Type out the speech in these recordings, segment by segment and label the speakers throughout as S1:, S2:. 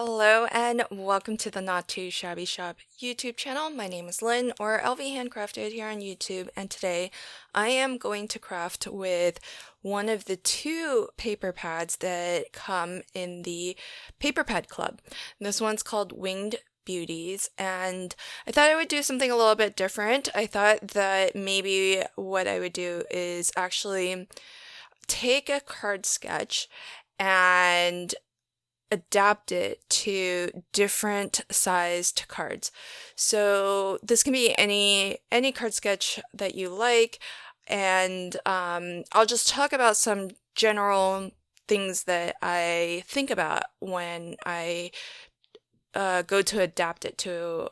S1: Hello and welcome to the Not Too Shabby Shop YouTube channel. My name is Lynn, or LV Handcrafted here on YouTube, and today I am going to craft with one of the two paper pads that come in the Paper Pad Club. This one's called Winged Beauties, and I thought I would do something a little bit different. I thought that maybe what I would do is actually take a card sketch and adapt it to different sized cards. So this can be any card sketch that you like, and I'll just talk about some general things that I think about when I go to adapt it to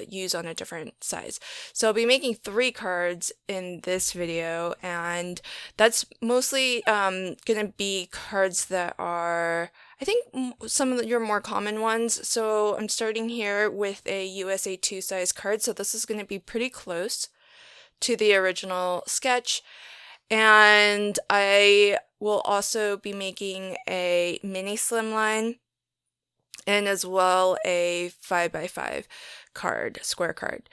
S1: use on a different size. So I'll be making 3 cards in this video, and that's mostly gonna be cards that are, I think, some of your more common ones. So I'm starting here with a USA 2 size card, so this is gonna be pretty close to the original sketch. And I will also be making a mini slimline and as well a 5x5 card, square card.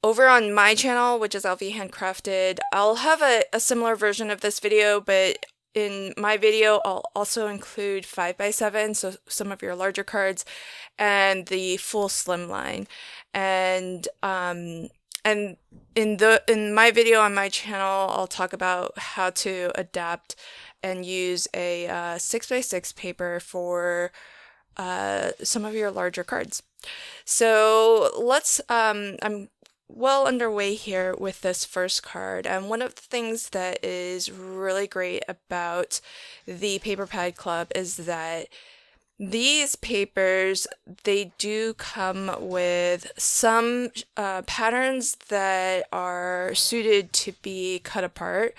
S1: Over on my channel, which is LV Handcrafted, I'll have a similar version of this video, but in my video, I'll also include 5x7, so some of your larger cards, and the full slimline. And in my video on my channel, I'll talk about how to adapt and use a 6x6 paper for some of your larger cards. So let's, I'm well underway here with this first card, and one of the things that is really great about the Paper Pad Club is that these papers, they do come with some patterns that are suited to be cut apart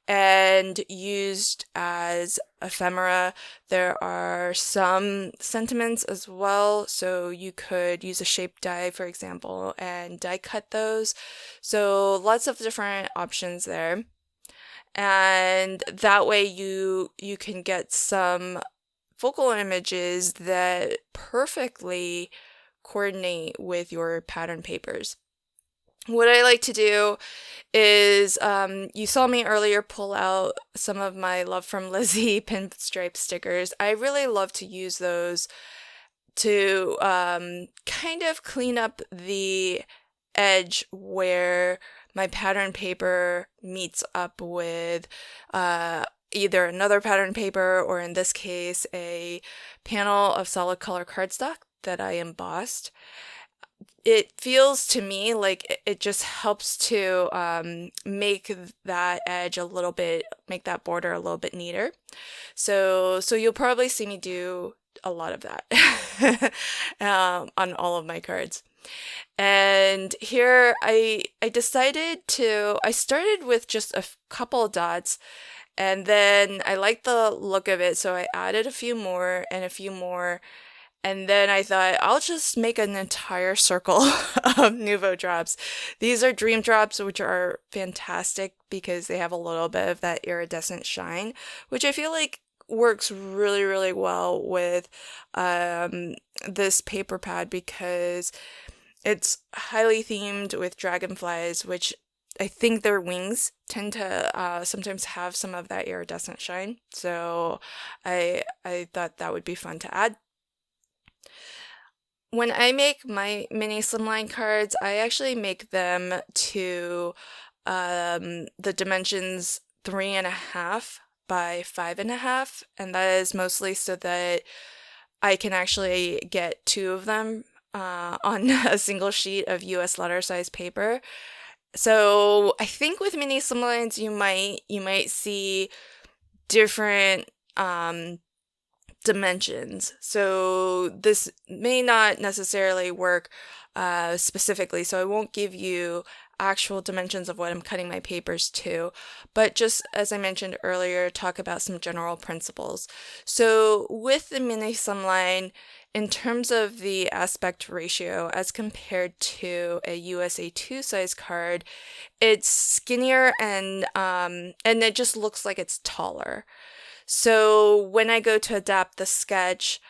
S1: and used as ephemera. There are some sentiments as well, so you could use a shape die, for example, and die cut those. So lots of different options there. And that way you can get some focal images that perfectly coordinate with your pattern papers. What I like to do is, you saw me earlier pull out some of my Love from Lizzie pinstripe stickers. I really love to use those to kind of clean up the edge where my pattern paper meets up with either another pattern paper, or in this case, a panel of solid color cardstock that I embossed. It feels to me like it just helps to make that edge a little bit, make that border a little bit neater. So you'll probably see me do a lot of that on all of my cards. And here I started with just a couple of dots, and then I liked the look of it, so I added a few more and a few more. And then I thought, I'll just make an entire circle of Nuvo drops. These are dream drops, which are fantastic because they have a little bit of that iridescent shine, which I feel like works really, really well with this paper pad because it's highly themed with dragonflies, which I think their wings tend to sometimes have some of that iridescent shine. So I thought that would be fun to add. When I make my mini slimline cards, I actually make them to the dimensions 3.5 by 5.5, and that is mostly so that I can actually get 2 of them on a single sheet of US letter size paper. So I think with mini slimlines, you might see different dimensions. So this may not necessarily work specifically, so I won't give you actual dimensions of what I'm cutting my papers to, but just as I mentioned earlier, talk about some general principles. So with the mini slimline, in terms of the aspect ratio as compared to a USA 2 size card, it's skinnier and it just looks like it's taller. So when I go to adapt the sketch,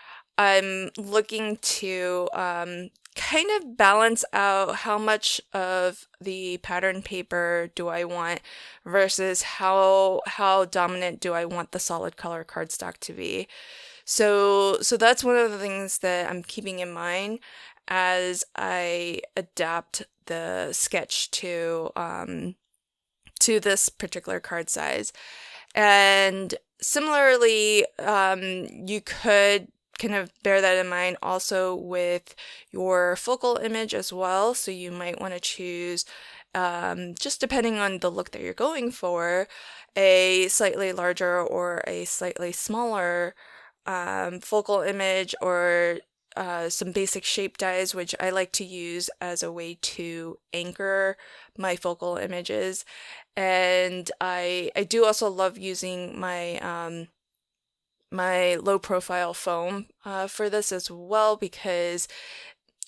S1: I'm looking to kind of balance out how much of the pattern paper do I want versus how dominant do I want the solid color cardstock to be. So that's one of the things that I'm keeping in mind as I adapt the sketch to this particular card size. And similarly, you could kind of bear that in mind also with your focal image as well. So you might want to choose, just depending on the look that you're going for, a slightly larger or a slightly smaller focal image, or some basic shape dies, which I like to use as a way to anchor my focal images. And I do also love using my my low profile foam for this as well, because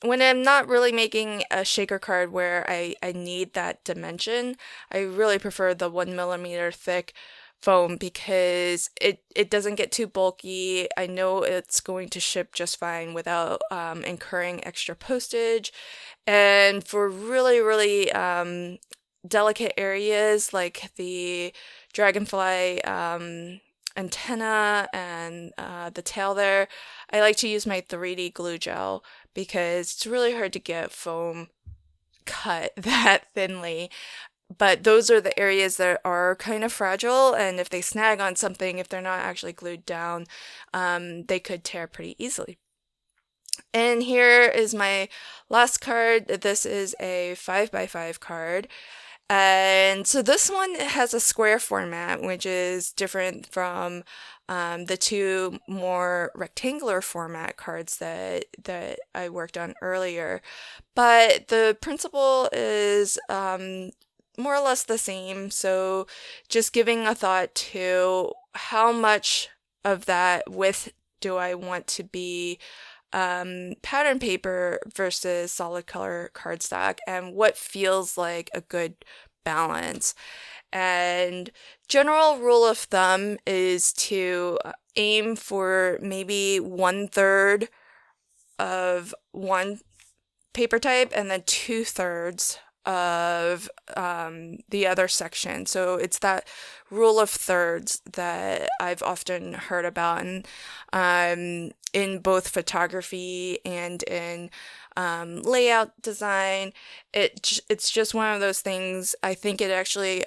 S1: when I'm not really making a shaker card where I need that dimension, I really prefer the 1 millimeter thick foam because it doesn't get too bulky. I know it's going to ship just fine without incurring extra postage. And for really, really delicate areas like the dragonfly antenna and the tail there, I like to use my 3D glue gel because it's really hard to get foam cut that thinly. But those are the areas that are kind of fragile, and if they snag on something, if they're not actually glued down, they could tear pretty easily. And here is my last card. This is a 5x5 card. And so this one has a square format, which is different from the two more rectangular format cards that I worked on earlier. But the principle is more or less the same. So just giving a thought to how much of that width do I want to be pattern paper versus solid color cardstock, and what feels like a good balance. And general rule of thumb is to aim for maybe 1/3 of one paper type and then 2/3 of the other section. So it's that rule of thirds that I've often heard about, and in both photography and in layout design. It's just one of those things. I think it actually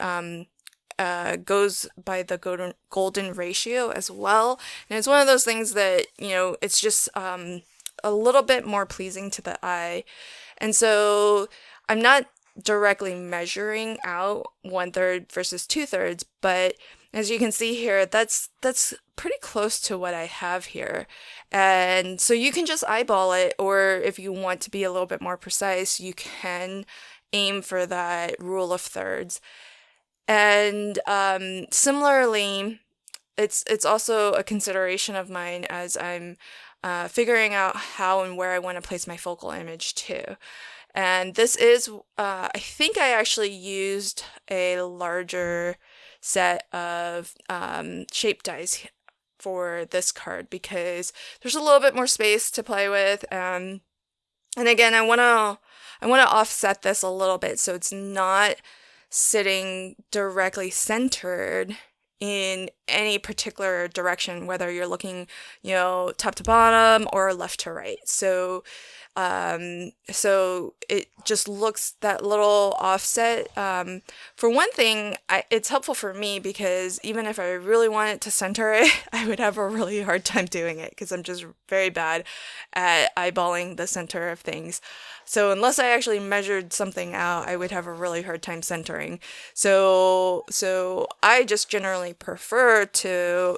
S1: goes by the golden ratio as well, and it's one of those things that, you know, it's just a little bit more pleasing to the eye. And so I'm not directly measuring out 1/3 versus 2/3, but as you can see here, that's pretty close to what I have here. And so you can just eyeball it, or if you want to be a little bit more precise, you can aim for that rule of thirds. And similarly, it's also a consideration of mine as I'm figuring out how and where I want to place my focal image too. And this is, I think I actually used a larger set of shape dies for this card because there's a little bit more space to play with. And again, I want to offset this a little bit so it's not sitting directly centered in any particular direction, whether you're looking, you know, top to bottom or left to right. So it just looks that little offset. For one thing, it's helpful for me because even if I really wanted to center it, I would have a really hard time doing it because I'm just very bad at eyeballing the center of things. So unless I actually measured something out, I would have a really hard time centering. So I just generally prefer to,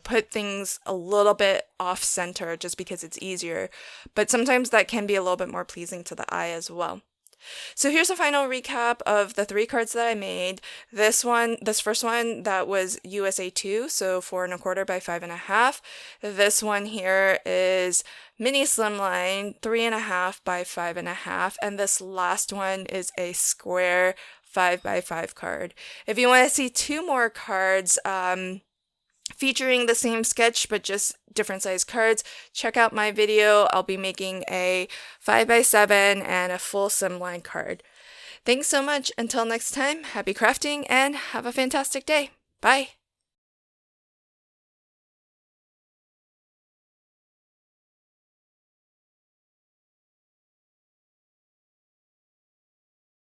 S1: put things a little bit off center just because it's easier. But sometimes that can be a little bit more pleasing to the eye as well. So here's a final recap of the 3 cards that I made. This first one, that was USA 2, so 4 1/4 by 5 1/2. This one here is mini slimline, 3 1/2 by 5 1/2. And this last one is a square 5 by 5 card. If you want to see 2 more cards, featuring the same sketch but just different size cards, check out my video. I'll be making a 5x7 and a full slimline card. Thanks so much. Until next time, happy crafting and have a fantastic day. Bye.